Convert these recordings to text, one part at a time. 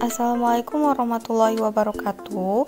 Assalamualaikum warahmatullahi wabarakatuh.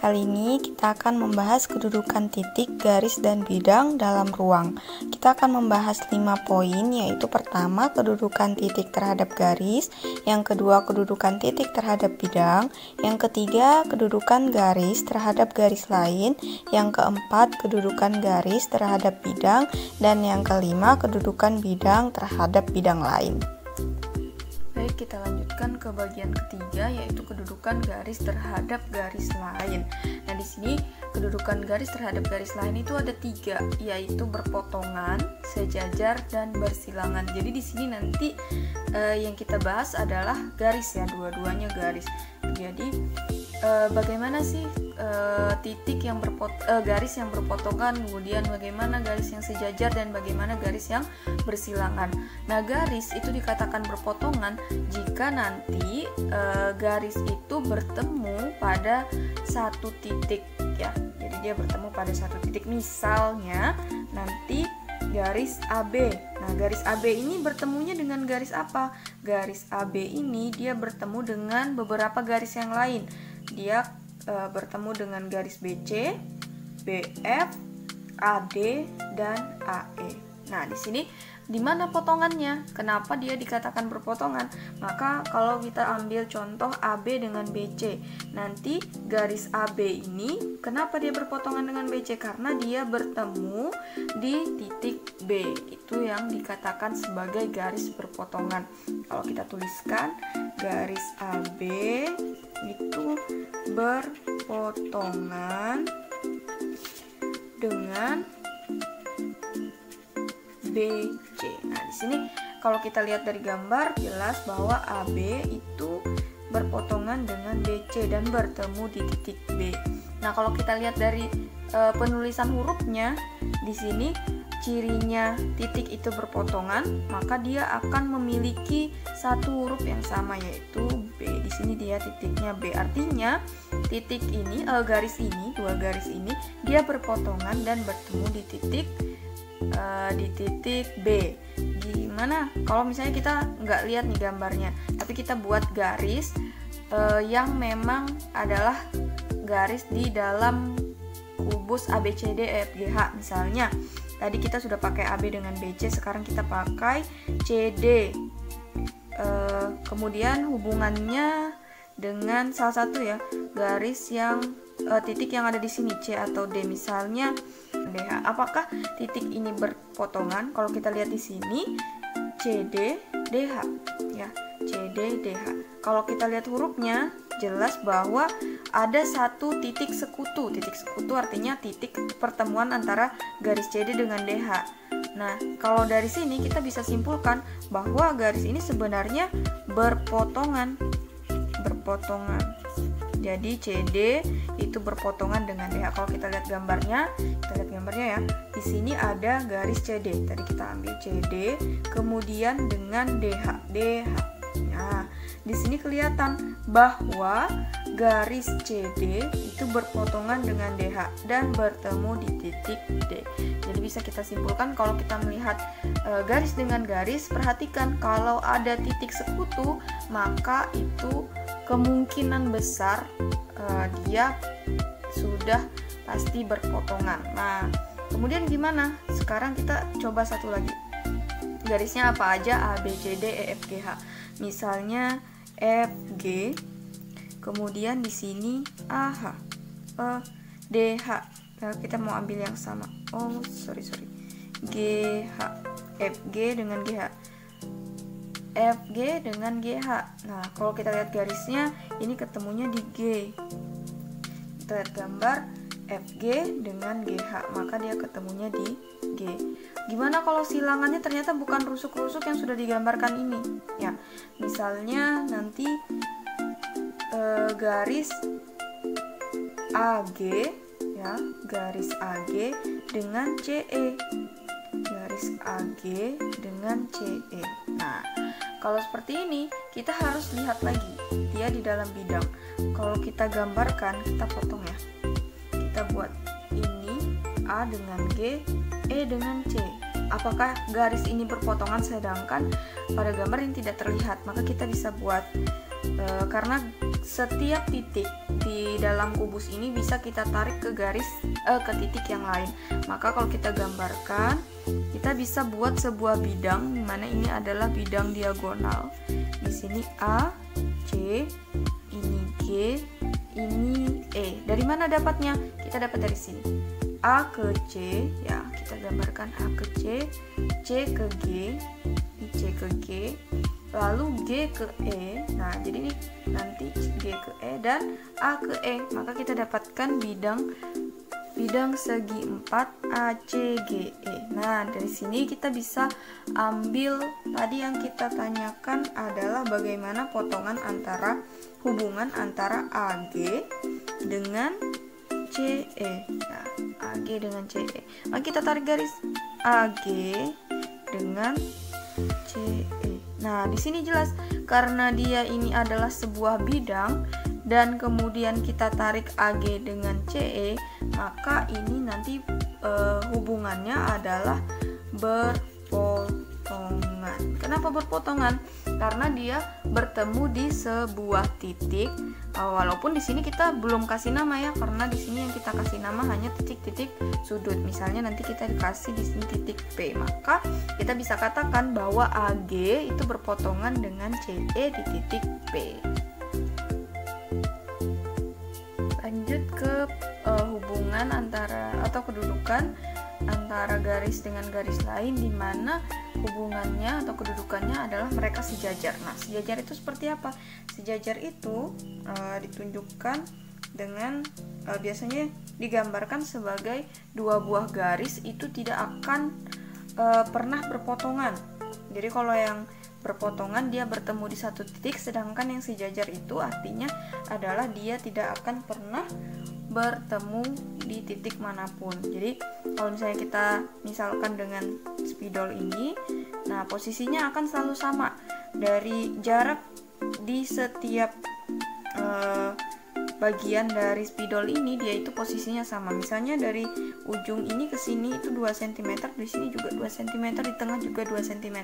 Kali ini kita akan membahas kedudukan titik, garis, dan bidang dalam ruang. Kita akan membahas 5 poin, yaitu pertama, kedudukan titik terhadap garis, yang kedua, kedudukan titik terhadap bidang, yang ketiga, kedudukan garis terhadap garis lain, yang keempat, kedudukan garis terhadap bidang, dan yang kelima, kedudukan bidang terhadap bidang lain. Baik, kita lanjutkan ke bagian ketiga, yaitu kedudukan garis terhadap garis lain. Nah, di sini kedudukan garis terhadap garis lain itu ada 3, yaitu berpotongan, sejajar, dan bersilangan. Jadi di sini nanti yang kita bahas adalah garis ya, dua-duanya garis. Jadi bagaimana sih titik yang garis yang berpotongan, kemudian bagaimana garis yang sejajar, dan bagaimana garis yang bersilangan. Nah, garis itu dikatakan berpotongan jika nanti garis itu bertemu pada satu titik ya. Jadi dia bertemu pada satu titik. Misalnya nanti garis AB. Nah, garis AB ini bertemunya dengan garis apa? Garis AB ini dia bertemu dengan beberapa garis yang lain. Dia bertemu dengan garis BC, BF, AD, dan AE. Nah, di sini di mana potongannya? Kenapa dia dikatakan berpotongan? Maka kalau kita ambil contoh AB dengan BC, nanti garis AB ini kenapa dia berpotongan dengan BC? Karena dia bertemu di titik B. Itu yang dikatakan sebagai garis berpotongan. Kalau kita tuliskan, garis AB itu berpotongan dengan BC. Nah, di sini kalau kita lihat dari gambar jelas bahwa AB itu berpotongan dengan BC dan bertemu di titik B. Nah, kalau kita lihat dari penulisan hurufnya, di sini cirinya titik itu berpotongan, maka dia akan memiliki satu huruf yang sama, yaitu B. Di sini dia titiknya B. Artinya titik ini, garis ini, dua garis ini, dia berpotongan dan bertemu di titik B. Gimana kalau misalnya kita nggak lihat nih gambarnya, tapi kita buat garis yang memang adalah garis di dalam kubus ABCDEFGH. Misalnya tadi kita sudah pakai AB dengan BC, sekarang kita pakai CD. Kemudian hubungannya dengan salah satu ya garis yang titik yang ada di sini, C atau D, misalnya DH. Apakah titik ini berpotongan? Kalau kita lihat di sini CD DH ya, CD DH. Kalau kita lihat hurufnya jelas bahwa ada satu titik sekutu. Titik sekutu artinya titik pertemuan antara garis CD dengan DH. Nah, kalau dari sini kita bisa simpulkan bahwa garis ini sebenarnya berpotongan. Jadi CD itu berpotongan dengan DH. Kalau kita lihat gambarnya, ya. Di sini ada garis CD. Tadi kita ambil CD, kemudian dengan DH. Nah, di sini kelihatan bahwa garis CD itu berpotongan dengan DH dan bertemu di titik D. Jadi bisa kita simpulkan kalau kita melihat garis dengan garis, perhatikan kalau ada titik sekutu, maka itu kemungkinan besar dia sudah pasti berpotongan. Nah, kemudian gimana? Sekarang kita coba satu lagi. Garisnya apa aja? A, B, C, D, E, F, G, H. Misalnya FG, kemudian di sini AH, DH. Nah, kita mau ambil yang sama. GH, FG dengan GH. FG dengan GH. Nah, kalau kita lihat garisnya, ini ketemunya di G. Kita lihat gambar FG dengan GH, maka dia ketemunya di G. Gimana kalau silangannya ternyata bukan rusuk-rusuk yang sudah digambarkan ini? Ya, misalnya nanti garis AG, ya, garis AG dengan CE. Garis AG dengan CE. Nah, kalau seperti ini, kita harus lihat lagi dia di dalam bidang. Kalau kita gambarkan, kita potong ya. Kita buat ini A dengan G, E dengan C. Apakah garis ini berpotongan sedangkan pada gambar ini tidak terlihat? Maka kita bisa buat karena setiap titik di dalam kubus ini bisa kita tarik ke titik yang lain. Maka kalau kita gambarkan, kita bisa buat sebuah bidang, dimana ini adalah bidang diagonal. Di sini A, C, ini G, ini E. Dari mana dapatnya? Kita dapat dari sini. A ke C, ya kita gambarkan A ke C, C ke G, ini C ke G, lalu G ke E. Nah, jadi ini nanti G ke E dan A ke E. Maka kita dapatkan bidang segi 4 ACGE. Nah, dari sini kita bisa ambil tadi yang kita tanyakan adalah bagaimana hubungan antara AG dengan CE. Nah, AG dengan CE. Maka kita tarik garis AG dengan CE. Nah, di sini jelas karena dia ini adalah sebuah bidang dan kemudian kita tarik AG dengan CE, maka ini nanti hubungannya adalah berpotongan. Kenapa berpotongan? Karena dia bertemu di sebuah titik. Walaupun di sini kita belum kasih nama ya, karena di sini yang kita kasih nama hanya titik-titik sudut. Misalnya nanti kita dikasih di sini titik P, maka kita bisa katakan bahwa AG itu berpotongan dengan CE di titik P. Lanjut ke hubungan atau kedudukan antara garis dengan garis lain, di mana hubungannya atau kedudukannya adalah mereka sejajar. Nah, sejajar itu seperti apa? Sejajar itu ditunjukkan dengan biasanya digambarkan sebagai dua buah garis itu tidak akan pernah berpotongan. Jadi kalau yang berpotongan dia bertemu di satu titik, sedangkan yang sejajar itu artinya adalah dia tidak akan pernah bertemu di titik manapun. Jadi kalau misalnya kita misalkan dengan spidol ini, nah posisinya akan selalu sama. Dari jarak di setiap bagian dari spidol ini dia itu posisinya sama. Misalnya dari ujung ini ke sini itu 2 cm, di sini juga 2 cm, di tengah juga 2 cm.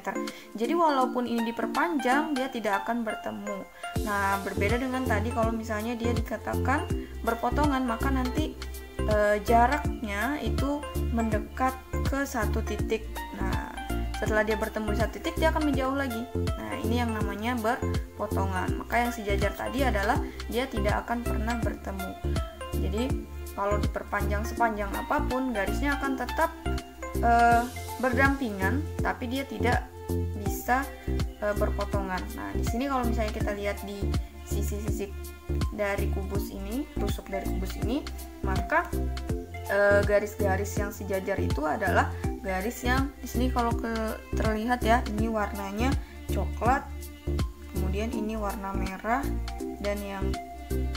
Jadi walaupun ini diperpanjang, dia tidak akan bertemu. Nah, berbeda dengan tadi kalau misalnya dia dikatakan berpotongan, maka nanti jaraknya itu mendekat ke satu titik. Nah, setelah dia bertemu di satu titik, dia akan menjauh lagi. Nah, ini yang namanya berpotongan. Maka yang sejajar tadi adalah dia tidak akan pernah bertemu. Jadi kalau diperpanjang sepanjang apapun, garisnya akan tetap berdampingan, tapi dia tidak bisa berpotongan. Nah, di sini kalau misalnya kita lihat di sisi-sisi dari kubus ini, tusuk dari kubus ini, maka garis-garis yang sejajar itu adalah garis yang di sini kalau terlihat ya, ini warnanya coklat, kemudian ini warna merah, dan yang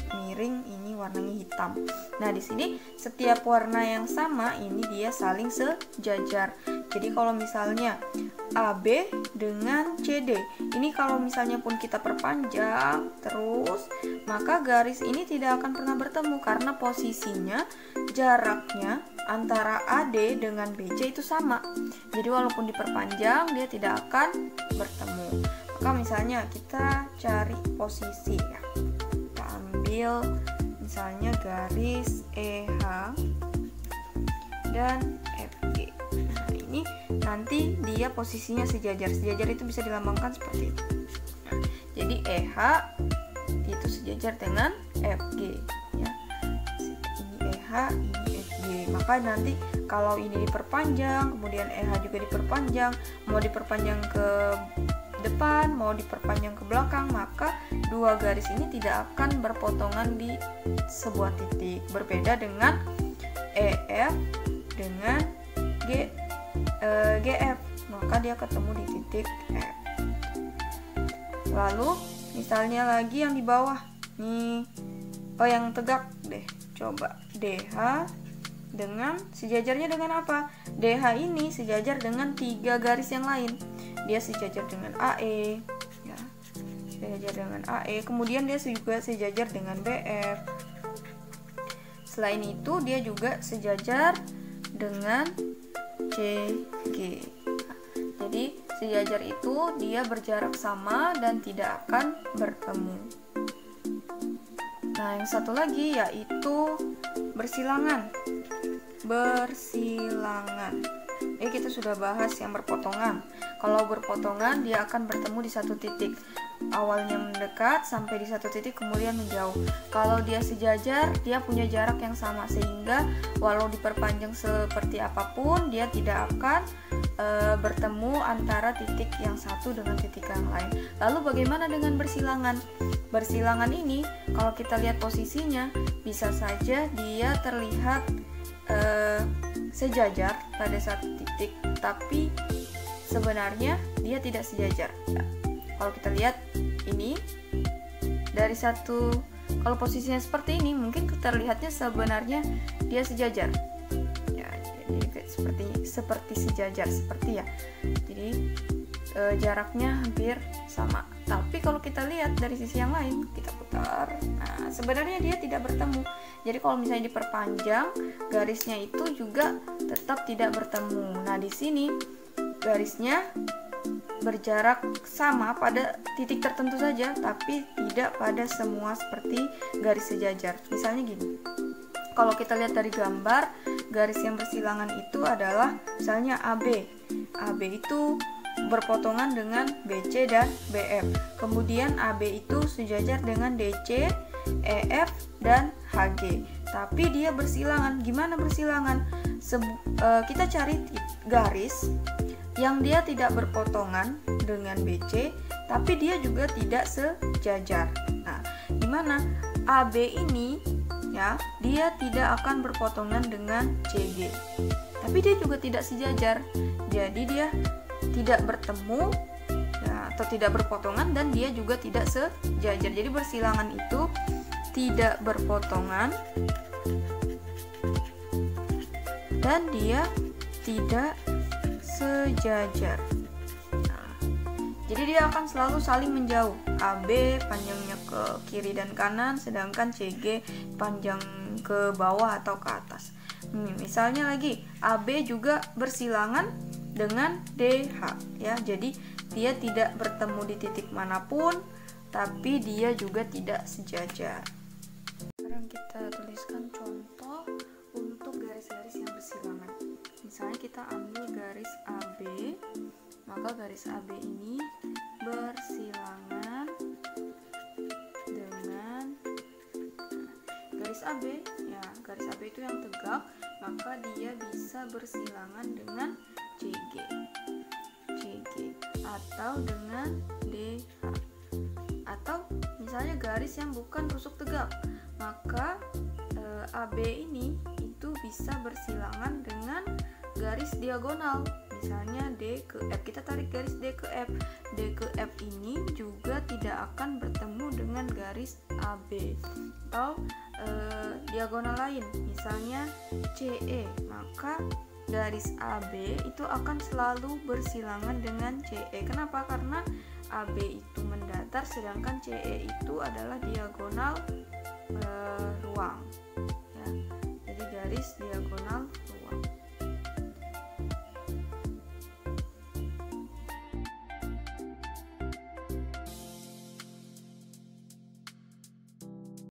miring ini warnanya hitam. Nah, di sini setiap warna yang sama ini dia saling sejajar. Jadi kalau misalnya AB dengan CD, ini kalau misalnya pun kita perpanjang terus, maka garis ini tidak akan pernah bertemu karena posisinya, jaraknya antara AD dengan BC itu sama. Jadi walaupun diperpanjang dia tidak akan bertemu. Maka misalnya kita cari posisi ya. Kita ambil misalnya garis EH dan FG. Nah, ini nanti dia posisinya sejajar. Sejajar itu bisa dilambangkan seperti itu. Nah, jadi EH itu sejajar dengan FG ya. Ini EH, ini FG. Maka nanti kalau ini diperpanjang, kemudian EH juga diperpanjang, mau diperpanjang ke depan, mau diperpanjang ke belakang, maka dua garis ini tidak akan berpotongan di sebuah titik. Berbeda dengan EF dengan GF, maka dia ketemu di titik F. Lalu misalnya lagi yang di bawah nih, yang tegak deh, coba DH dengan sejajarnya dengan apa? DH ini sejajar dengan 3 garis yang lain. Dia sejajar dengan AE ya, sejajar dengan AE, kemudian dia juga sejajar dengan BF. Selain itu dia juga sejajar dengan CG. Nah, jadi sejajar itu dia berjarak sama dan tidak akan bertemu. Yang satu lagi yaitu bersilangan. Bersilangan. Kita sudah bahas yang berpotongan. Kalau berpotongan dia akan bertemu di satu titik. Awalnya mendekat sampai di satu titik kemudian menjauh. Kalau dia sejajar, dia punya jarak yang sama sehingga walau diperpanjang seperti apapun dia tidak akan bertemu antara titik yang satu dengan titik yang lain. Lalu bagaimana dengan bersilangan? Bersilangan ini kalau kita lihat posisinya bisa saja dia terlihat sejajar pada satu titik, tapi sebenarnya dia tidak sejajar. Kalau kita lihat ini dari satu, kalau posisinya seperti ini mungkin terlihatnya sebenarnya dia sejajar. Jadi seperti sejajar seperti ya. Jadi jaraknya hampir sama. Tapi kalau kita lihat dari sisi yang lain, kita putar. Nah, sebenarnya dia tidak bertemu. Jadi kalau misalnya diperpanjang, garisnya itu juga tetap tidak bertemu. Nah, di sini garisnya berjarak sama pada titik tertentu saja, tapi tidak pada semua seperti garis sejajar. Misalnya gini. Kalau kita lihat dari gambar, garis yang bersilangan itu adalah misalnya AB. AB itu berpotongan dengan BC dan BF. Kemudian AB itu sejajar dengan DC, EF, dan HG. Tapi dia bersilangan. Gimana bersilangan? Kita cari garis yang dia tidak berpotongan dengan BC, tapi dia juga tidak sejajar. Nah, gimana? AB ini ya, dia tidak akan berpotongan dengan CG. Tapi dia juga tidak sejajar. Jadi dia tidak bertemu ya, atau tidak berpotongan dan dia juga tidak sejajar. Jadi bersilangan itu tidak berpotongan dan dia tidak sejajar. Nah, jadi dia akan selalu saling menjauh. AB panjangnya ke kiri dan kanan, sedangkan CG panjang ke bawah atau ke atas. Misalnya lagi AB juga bersilangan dengan DH ya. Jadi dia tidak bertemu di titik manapun, tapi dia juga tidak sejajar. Sekarang kita tuliskan contoh untuk garis-garis yang bersilangan. Misalnya kita ambil garis AB, maka garis AB ini bersilangan dengan garis AB ya. Garis AB itu yang tegak, maka dia bisa bersilangan dengan CG atau dengan DH. Atau misalnya garis yang bukan tusuk tegak, maka AB ini itu bisa bersilangan dengan garis diagonal. Misalnya D ke F, kita tarik garis D ke F. D ke F ini juga tidak akan bertemu dengan garis AB. Atau diagonal lain, misalnya CE, maka garis AB itu akan selalu bersilangan dengan CE. Kenapa? Karena AB itu mendatar, sedangkan CE itu adalah diagonal ruang. Ya. Jadi garis diagonal